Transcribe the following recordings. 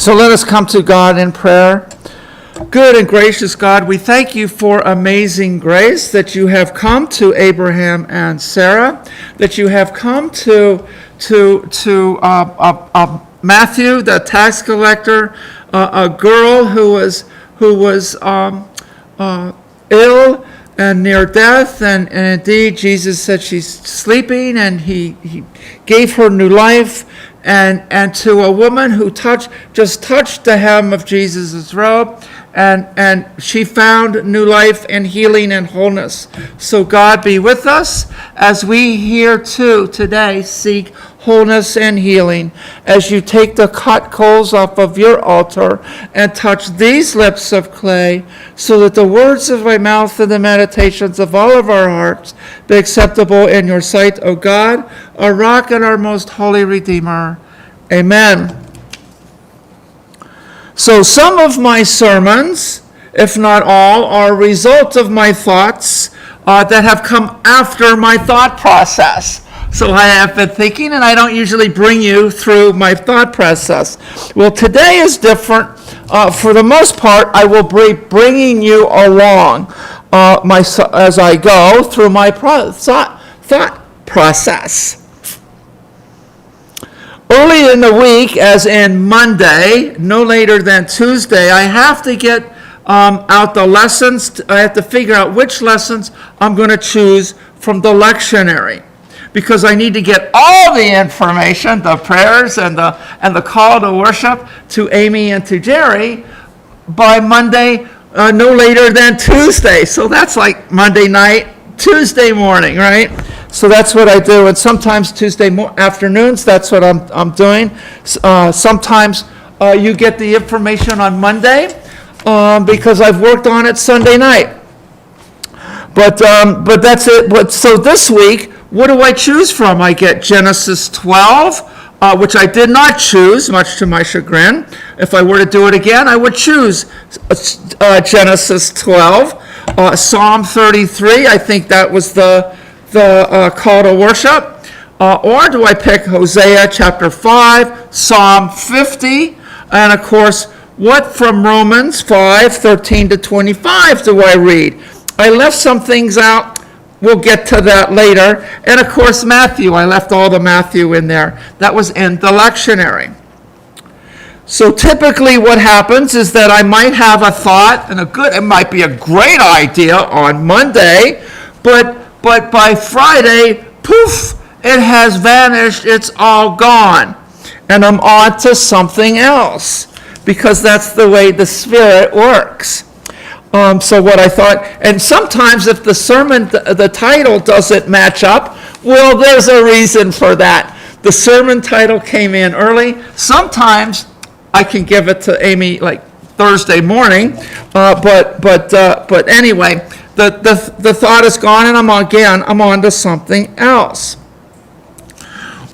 So let us come to God in prayer. Good and gracious God, we thank you for amazing grace that you have come to Abraham and Sarah, that you have come to Matthew, the tax collector, a girl who was ill and near death, and indeed Jesus said she's sleeping, and he gave her new life. And to a woman who just touched the hem of Jesus' robe, and she found new life and healing and wholeness. So God be with us as we here too today seek wholeness and healing, as you take the hot coals off of your altar and touch these lips of clay, so that the words of my mouth and the meditations of all of our hearts be acceptable in your sight, O God, our rock and our most holy Redeemer. Amen. So some of my sermons, if not all, are a result of my thoughts that have come after my thought process. So I have been thinking, and I don't usually bring you through my thought process. Well, today is different. For the most part, I will be bringing you along as I go through my thought process. Early in the week, as in Monday, no later than Tuesday, I have to get out the lessons. I have to figure out which lessons I'm going to choose from the lectionary, because I need to get all the information, the prayers and the call to worship to Amy and to Jerry by Monday, no later than Tuesday. So that's like Monday night, Tuesday morning, right? So that's what I do, and sometimes Tuesday afternoons, that's what I'm doing. Sometimes you get the information on Monday because I've worked on it Sunday night. But that's it. So this week, what do I choose from? I get Genesis 12, which I did not choose, much to my chagrin. If I were to do it again, I would choose Genesis 12. Psalm 33, I think that was the call to worship. Or do I pick Hosea chapter 5, Psalm 50, and of course, what from Romans 5, 13 to 25 do I read? I left some things out. We'll get to that later. And of course, Matthew. I left all the Matthew in there. That was in the lectionary. So typically what happens is that I might have a thought, and it might be a great idea on Monday, but by Friday, poof, it has vanished. It's all gone. And I'm on to something else, because that's the way the Spirit works. So what I thought, and sometimes if the sermon, the title doesn't match up, well, there's a reason for that. The sermon title came in early. Sometimes I can give it to Amy like Thursday morning, but anyway, the thought is gone, and I'm on to something else.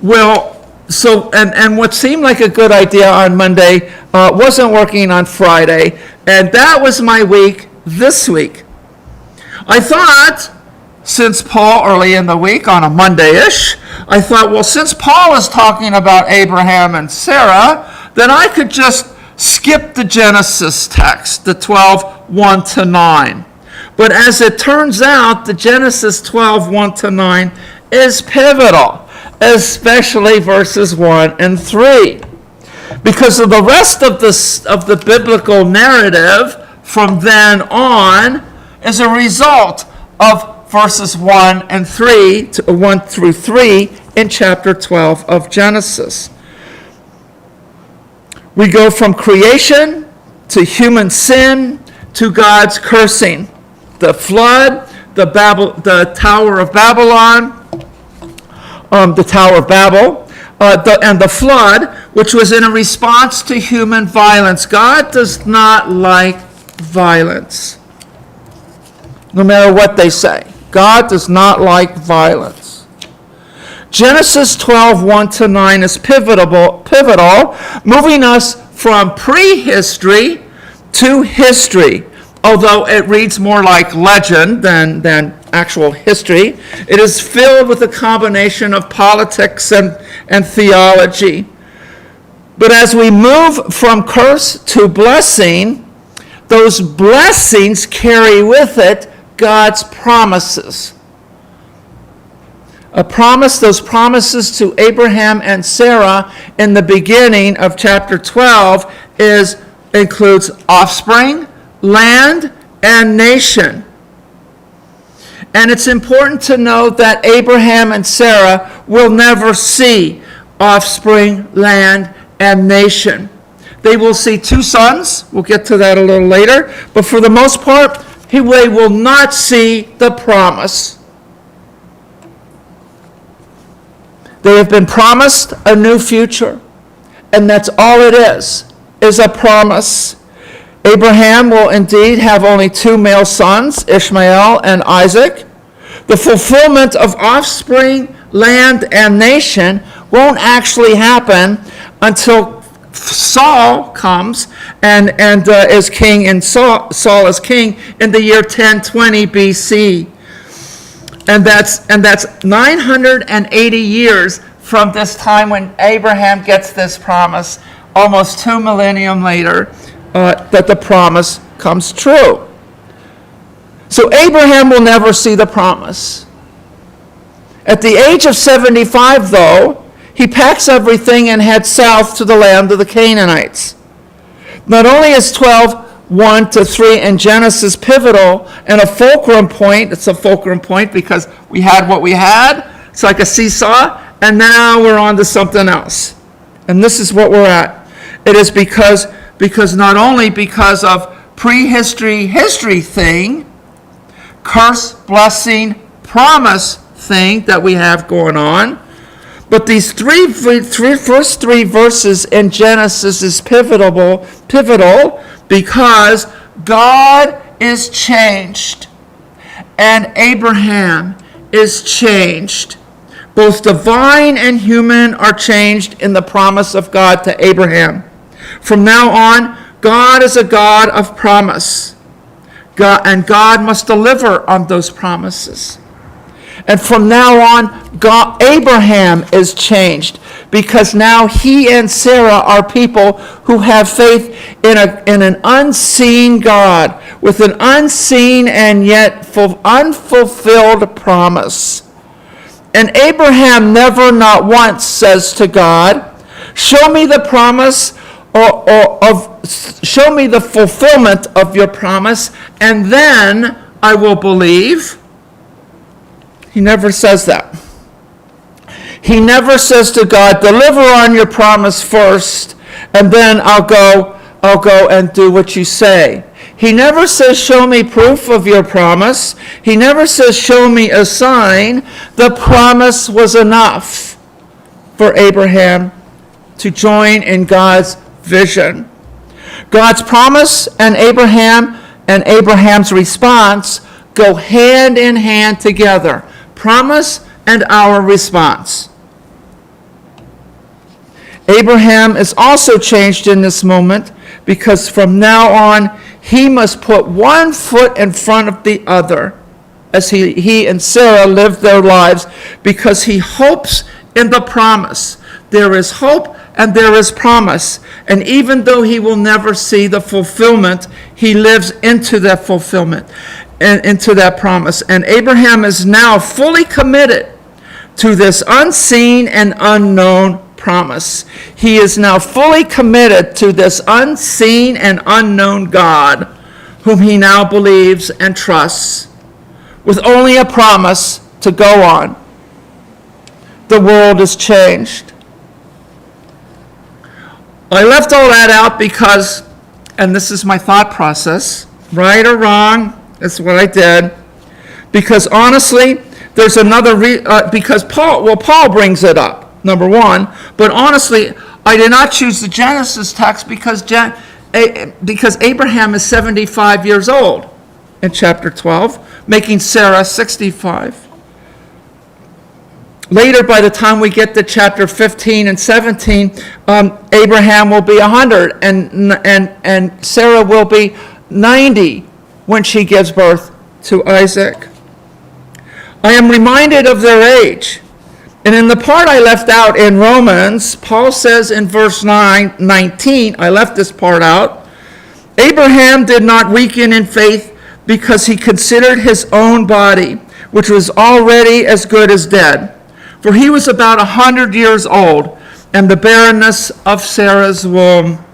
Well, so and what seemed like a good idea on Monday wasn't working on Friday, and that was my week this week. I thought, since Paul early in the week on a Monday-ish, I thought, well, since Paul is talking about Abraham and Sarah, then I could just skip the Genesis text, the 12, 1 to 9. But as it turns out, the Genesis 12, 1 to 9 is pivotal, especially verses 1 and 3. Because of the rest of the biblical narrative from then on is a result of verses 1 and 3, 1 through 3 in chapter 12 of Genesis. We go from creation to human sin to God's cursing. The flood, the Tower of Babylon, the Tower of Babel, and the flood, which was in a response to human violence. God does not like violence, no matter what they say. God does not like violence. Genesis 12, 1 to 9 is pivotal, moving us from prehistory to history. Although it reads more like legend than actual history, it is filled with a combination of politics and theology. But as we move from curse to blessing, those blessings carry with it God's promises. Those promises to Abraham and Sarah in the beginning of chapter 12 includes offspring, land, and nation. And it's important to note that Abraham and Sarah will never see offspring, land, and nation. They will see 2 sons. We'll get to that a little later. But for the most part, they will not see the promise. They have been promised a new future. And that's all it is a promise. Abraham will indeed have only 2 male sons, Ishmael and Isaac. The fulfillment of offspring, land, and nation won't actually happen until Saul comes and is king, and Saul is king in the year 1020 BC. And that's 980 years from this time when Abraham gets this promise, almost 2 millennium later, that the promise comes true. So Abraham will never see the promise. At the age of 75, though, he packs everything and heads south to the land of the Canaanites. Not only is 12:1-3 in Genesis pivotal and a fulcrum point, it's a fulcrum point because we had what we had, it's like a seesaw, and now we're on to something else. And this is what we're at. It is because not only because of history thing, curse, blessing, promise thing that we have going on, but these first three verses in Genesis is pivotal because God is changed and Abraham is changed. Both divine and human are changed in the promise of God to Abraham. From now on, God is a God of promise. God must deliver on those promises. And from now on, Abraham is changed because now he and Sarah are people who have faith in an unseen God with an unseen and yet unfulfilled promise. And Abraham never, not once, says to God, "Show me the promise show me the fulfillment of your promise, and then I will believe." He never says that. He never says to God, "Deliver on your promise first, and then I'll go and do what you say." He never says, "Show me proof of your promise." He never says, "Show me a sign." The promise was enough for Abraham to join in God's vision. God's promise and Abraham's response go hand in hand together. Promise and our response. Abraham is also changed in this moment because from now on he must put one foot in front of the other as he and Sarah live their lives because he hopes in the promise. There is hope and there is promise. And even though he will never see the fulfillment, he lives into that fulfillment and into that promise. And Abraham is now fully committed to this unseen and unknown promise. He is now fully committed to this unseen and unknown God, whom he now believes and trusts, with only a promise to go on. The world is changed. I left all that out because, and this is my thought process, right or wrong, that's what I did, because honestly, there's another because Paul brings it up, number one, but honestly, I did not choose the Genesis text because Abraham is 75 years old in chapter 12, making Sarah 65. Later, by the time we get to chapter 15 and 17, Abraham will be 100 and Sarah will be 90 when she gives birth to Isaac. I am reminded of their age. And in the part I left out in Romans, Paul says in verse 19, I left this part out, Abraham did not weaken in faith because he considered his own body, which was already as good as dead. For he was about 100 years old, and the barrenness of Sarah's womb.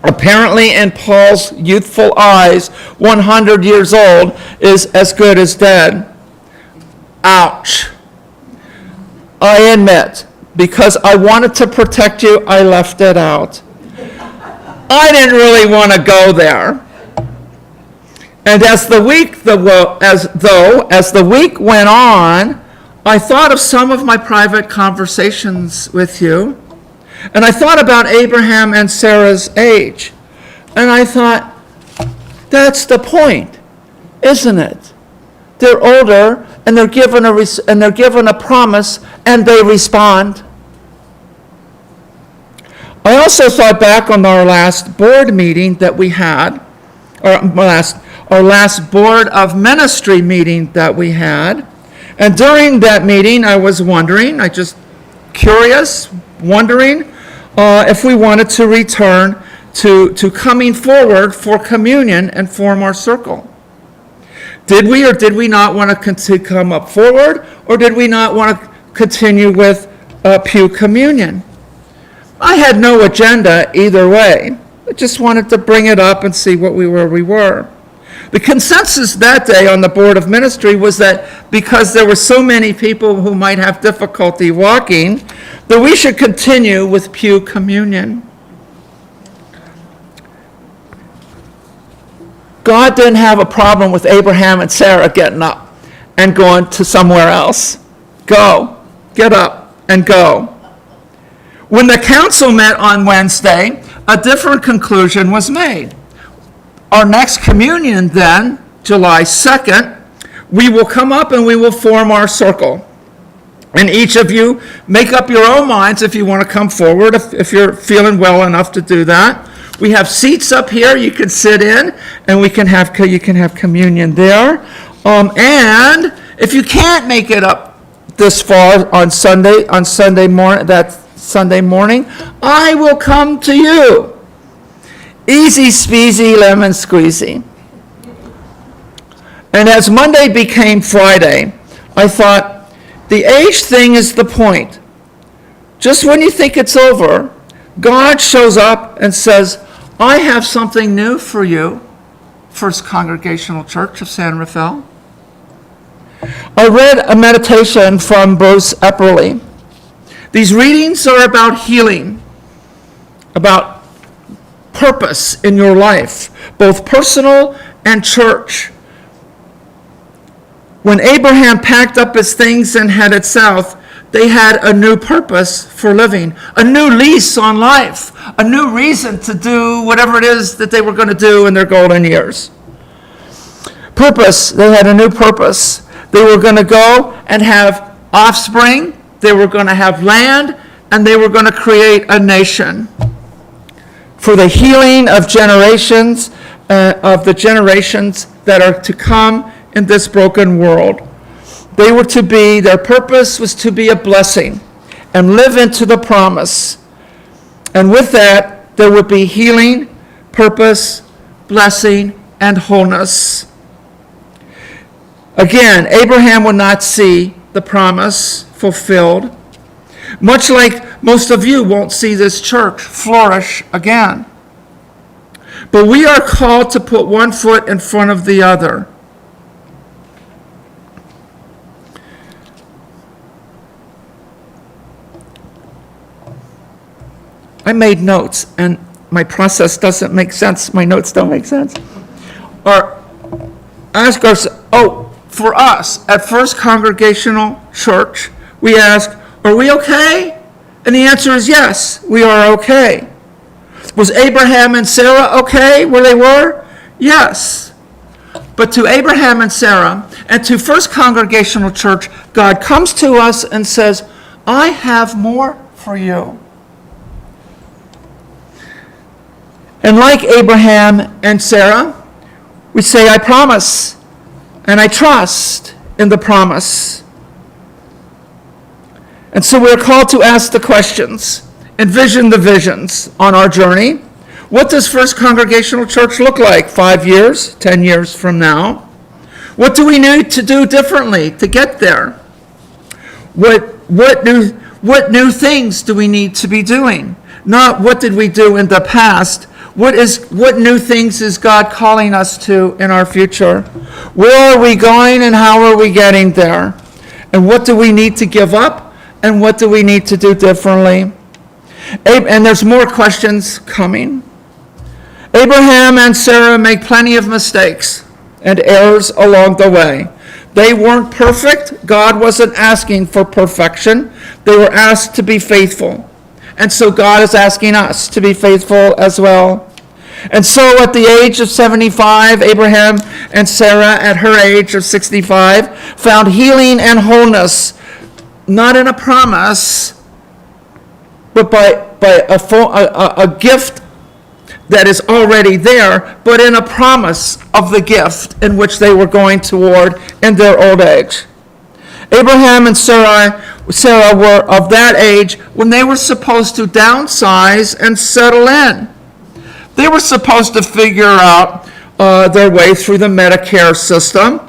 Apparently, in Paul's youthful eyes, 100 years old is as good as dead. Ouch. I admit, because I wanted to protect you, I left it out. I didn't really want to go there. And as the week went on, I thought of some of my private conversations with you, and I thought about Abraham and Sarah's age, and I thought, that's the point, isn't it? They're older, and they're given a promise, and they respond. I also thought back on our last board meeting that we had, or our last board of ministry meeting that we had. And during that meeting, I was wondering, if we wanted to return to coming forward for communion and form our circle. Did we or did we not want to come up forward, or did we not want to continue with pew communion? I had no agenda either way. I just wanted to bring it up and see where we were. The consensus that day on the Board of Ministry was that because there were so many people who might have difficulty walking, that we should continue with pew communion. God didn't have a problem with Abraham and Sarah getting up and going to somewhere else. Go, get up, and go. When the council met on Wednesday, a different conclusion was made. Our next communion then, July 2nd, we will come up and we will form our circle. And each of you make up your own minds if you want to come forward, if you're feeling well enough to do that. We have seats up here you can sit in, and you can have communion there. And if you can't make it up this far on Sunday morning, I will come to you. Easy speasy lemon squeezy. And as Monday became Friday, I thought, the age thing is the point. Just when you think it's over, God shows up and says, I have something new for you, First Congregational Church of San Rafael. I read a meditation from Bruce Epperly. These readings are about healing, about purpose in your life, both personal and church. When Abraham packed up his things and headed south, they had a new purpose for living, a new lease on life, a new reason to do whatever it is that they were going to do in their golden years. Purpose, they had a new purpose. They were going to go and have offspring, they were going to have land, and they were going to create a nation for the healing of generations, of the generations that are to come in this broken world. Their purpose was to be a blessing and live into the promise. And with that, there would be healing, purpose, blessing, and wholeness. Again, Abraham would not see the promise fulfilled, much like most of you won't see this church flourish again. But we are called to put one foot in front of the other. I made notes, and my process doesn't make sense. My notes don't make sense. Or ask ourselves, for us at First Congregational Church, we ask, are we okay? And the answer is yes, we are okay. Was Abraham and Sarah okay where they were? Yes. But to Abraham and Sarah and to First Congregational Church, God comes to us and says, I have more for you. And like Abraham and Sarah, we say, I promise, and I trust in the promise. And so we're called to ask the questions, envision the visions on our journey. What does First Congregational Church look like 5 years, 10 years from now? What do we need to do differently to get there? What new things do we need to be doing? Not what did we do in the past. What new things is God calling us to in our future? Where are we going and how are we getting there? And what do we need to give up? And what do we need to do differently? And there's more questions coming. Abraham and Sarah make plenty of mistakes and errors along the way. They weren't perfect. God wasn't asking for perfection. They were asked to be faithful. And so God is asking us to be faithful as well. And so at the age of 75, Abraham and Sarah at her age of 65 found healing and wholeness, not in a promise, but by a gift that is already there, but in a promise of the gift in which they were going toward in their old age. Abraham and Sarah were of that age when they were supposed to downsize and settle in. They were supposed to figure out their way through the Medicare system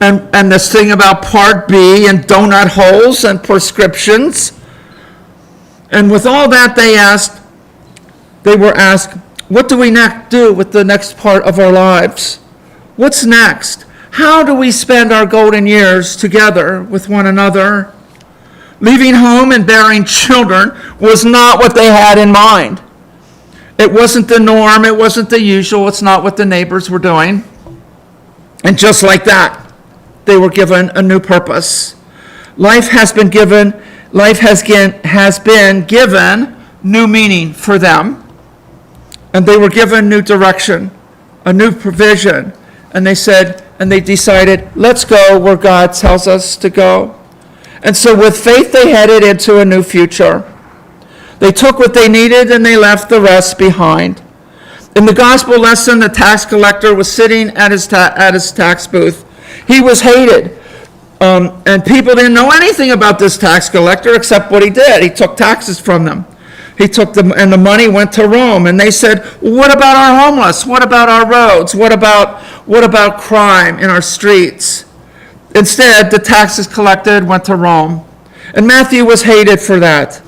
and this thing about Part B and donut holes and prescriptions. And with all that they were asked, what do we do with the next part of our lives? What's next? How do we spend our golden years together with one another? Leaving home and bearing children was not what they had in mind. It wasn't the norm. It wasn't the usual. It's not what the neighbors were doing. And just like that, they were given a new purpose. Life has been given new meaning for them. And they were given new direction, a new provision. And they decided, let's go where God tells us to go. And so with faith, they headed into a new future. They took what they needed and they left the rest behind. In the gospel lesson, the tax collector was sitting at his tax booth. He was hated. And people didn't know anything about this tax collector except what he did. He took taxes from them. He took them, and the money went to Rome. And they said, what about our homeless? What about our roads? What about crime in our streets? Instead, the taxes collected went to Rome. And Matthew was hated for that.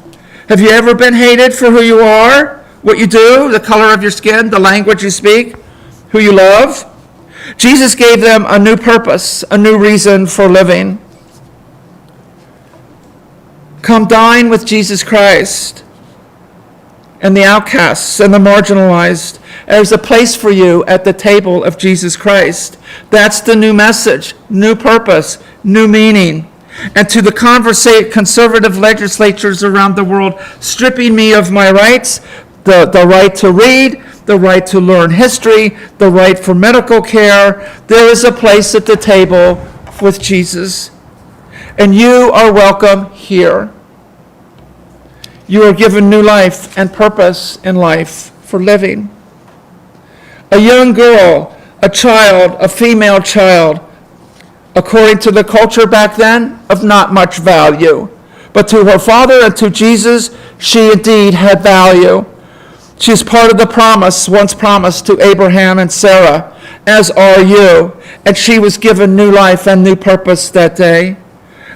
Have you ever been hated for who you are, what you do, the color of your skin, the language you speak, who you love? Jesus gave them a new purpose, a new reason for living. Come dine with Jesus Christ and the outcasts and the marginalized. There's a place for you at the table of Jesus Christ. That's the new message, new purpose, new meaning. And to the conservative legislatures around the world, stripping me of my rights, the right to read, the right to learn history, the right for medical care, there is a place at the table with Jesus. And you are welcome here. You are given new life and purpose in life for living. A young girl, a child, a female child, according to the culture back then, of not much value. But to her father and to Jesus, she indeed had value. She's part of the promise, once promised to Abraham and Sarah, as are you. And she was given new life and new purpose that day.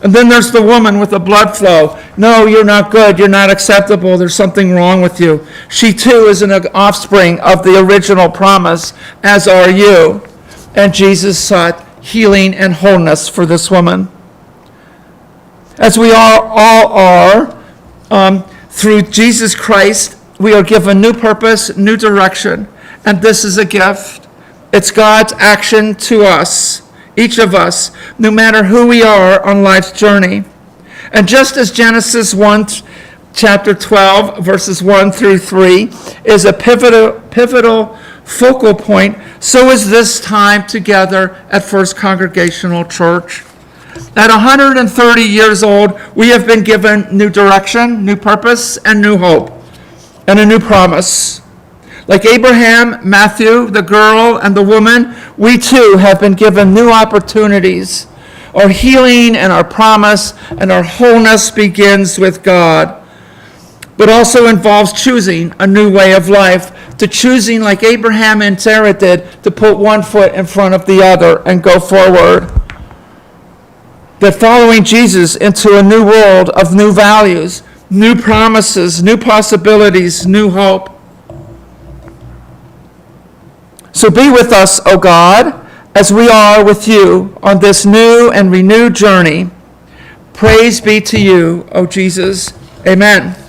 And then there's the woman with the blood flow. No, you're not good. You're not acceptable. There's something wrong with you. She too is an offspring of the original promise, as are you. And Jesus sought healing and wholeness for this woman. As we all are, through Jesus Christ, we are given new purpose, new direction. And this is a gift. It's God's action to us, each of us, no matter who we are on life's journey. And just as Genesis 1, chapter 12, verses 1 through 3, is a pivotal focal point, so is this time together at First Congregational Church. At 130 years old, we have been given new direction, new purpose, and new hope, and a new promise. Like Abraham, Matthew, the girl, and the woman, we too have been given new opportunities. Our healing and our promise and our wholeness begins with God, but also involves choosing a new way of life, to choosing, like Abraham and Sarah did, to put one foot in front of the other and go forward. That following Jesus into a new world of new values, new promises, new possibilities, new hope. So be with us, O God, as we are with you on this new and renewed journey. Praise be to you, O Jesus. Amen.